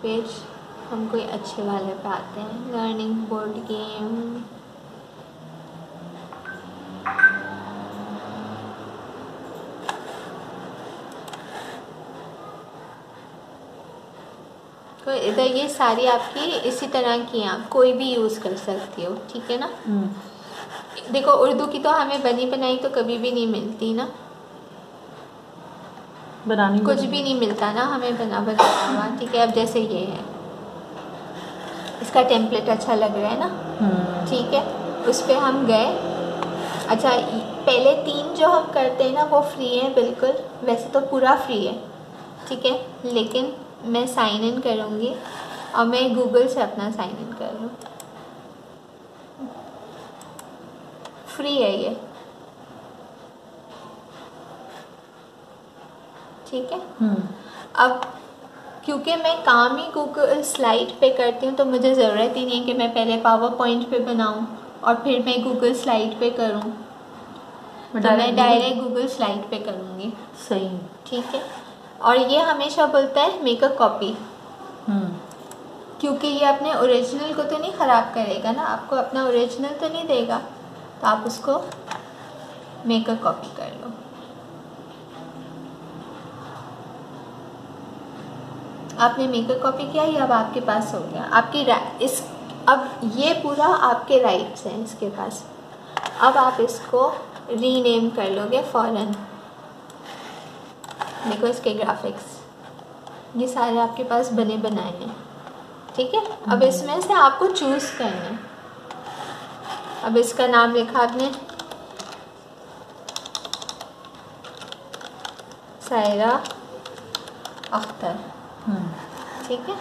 Page हम कोई अच्छे वाले पे आते हैं। लर्निंग बोर्ड गेम, तो इधर ये सारी आपकी इसी तरह की हैं, आप कोई भी यूज़ कर सकती हो, ठीक है ना। देखो उर्दू की तो हमें बनी बनाई तो कभी भी नहीं मिलती ना, बनानी कुछ भी नहीं मिलता ना हमें बना हुआ, ठीक है। अब जैसे ये है, इसका टेम्पलेट अच्छा लग रहा है ना, ठीक है, उस पर हम गए। अच्छा, पहले 3 जो हम करते हैं ना वो फ्री है बिल्कुल, वैसे तो पूरा फ्री है, ठीक है, लेकिन मैं साइन इन करूँगी और मैं गूगल से अपना साइन इन कर लूँ, फ्री है ये, ठीक है। अब क्योंकि मैं काम ही गूगल स्लाइड पे करती हूँ तो मुझे ज़रूरत ही नहीं है कि मैं पहले पावर पॉइंट पे बनाऊँ और फिर मैं गूगल स्लाइड पे करूँ, तो मैं डायरेक्ट गूगल स्लाइड पे करूँगी। सही, ठीक है। और ये हमेशा बोलता है मेक अ कॉपी, क्योंकि ये अपने ओरिजिनल को तो नहीं ख़राब करेगा ना, आपको अपना ओरिजिनल तो नहीं देगा, तो आप उसको मेक अ कॉपी कर लो। आपने मेक अ कॉपी किया, ये अब आपके पास हो गया, आपकी इस अब ये पूरा आपके राइट्स हैं इसके पास। अब आप इसको रीनेम कर लोगे फ़ौरन। देखो इसके ग्राफिक्स ये सारे आपके पास बने बनाए हैं, ठीक है। अब इसमें से आपको चूज़ करना है। अब इसका नाम लिखा आपने सायरा अख्तर, ठीक है,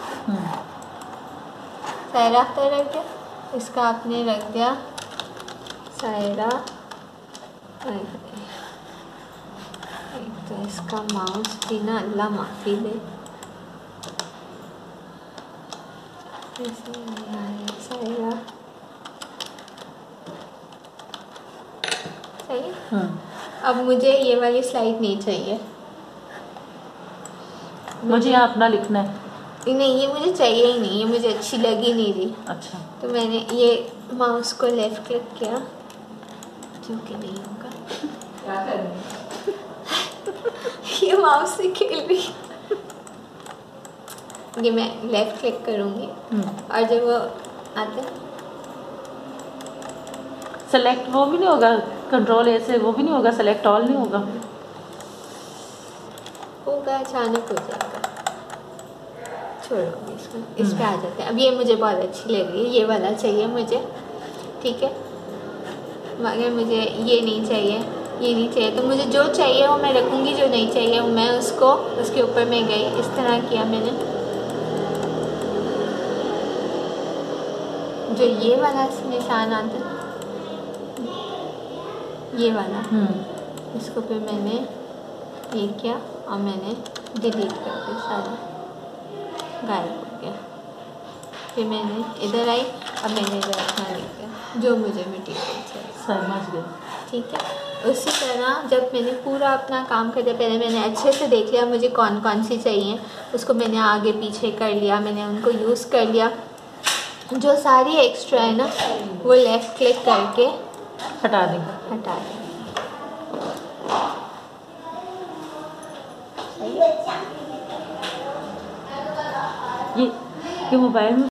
सायरा अख्तर रख दिया, इसका आपने रख दिया सायरा, तो इसका माउस भी ना अल्लाह माफ़ी दे, सायरा, सही है। अब मुझे ये वाली स्लाइड नहीं चाहिए, मुझे यहाँ अपना लिखना है। नहीं, ये मुझे चाहिए ही नहीं, ये मुझे अच्छी लगी नहीं रही। अच्छा, तो मैंने ये माउस को लेफ़्ट क्लिक किया, क्योंकि नहीं होगा क्या करना ये माउस से खेल रही, ये मैं लेफ़्ट क्लिक करूँगी और जब वो आते सेलेक्ट वो भी नहीं होगा, कंट्रोल ए से वो भी नहीं होगा, सेलेक्ट ऑल नहीं होगा, अचानक हो जाएगा, छोड़ो इसको, इस पे आ जाते हैं। अब ये मुझे बहुत अच्छी लग रही है, ये वाला चाहिए मुझे, ठीक है, मगर मुझे ये नहीं चाहिए, ये नहीं चाहिए, तो मुझे जो चाहिए वो मैं रखूँगी, जो नहीं चाहिए वो मैं उसको उसके ऊपर मैं गई, इस तरह किया मैंने। जो ये वाला निशान आता है, ये वाला, इसको फिर मैंने ये किया और मैंने डिलीट कर दिया, सारा गायब हो गया। फिर मैंने इधर आई, अब मैंने इधर अपना लिख दिया जो मुझे मटीरियल चाहिए, समझ गई, ठीक है। उसी तरह जब मैंने पूरा अपना काम कर दिया, पहले मैंने अच्छे से देख लिया मुझे कौन कौन सी चाहिए, उसको मैंने आगे पीछे कर लिया, मैंने उनको यूज़ कर लिया। जो सारी एक्स्ट्रा है ना वो लेफ़्ट क्लिक करके हटा देंगे, हटा दें। ये मोबाइल में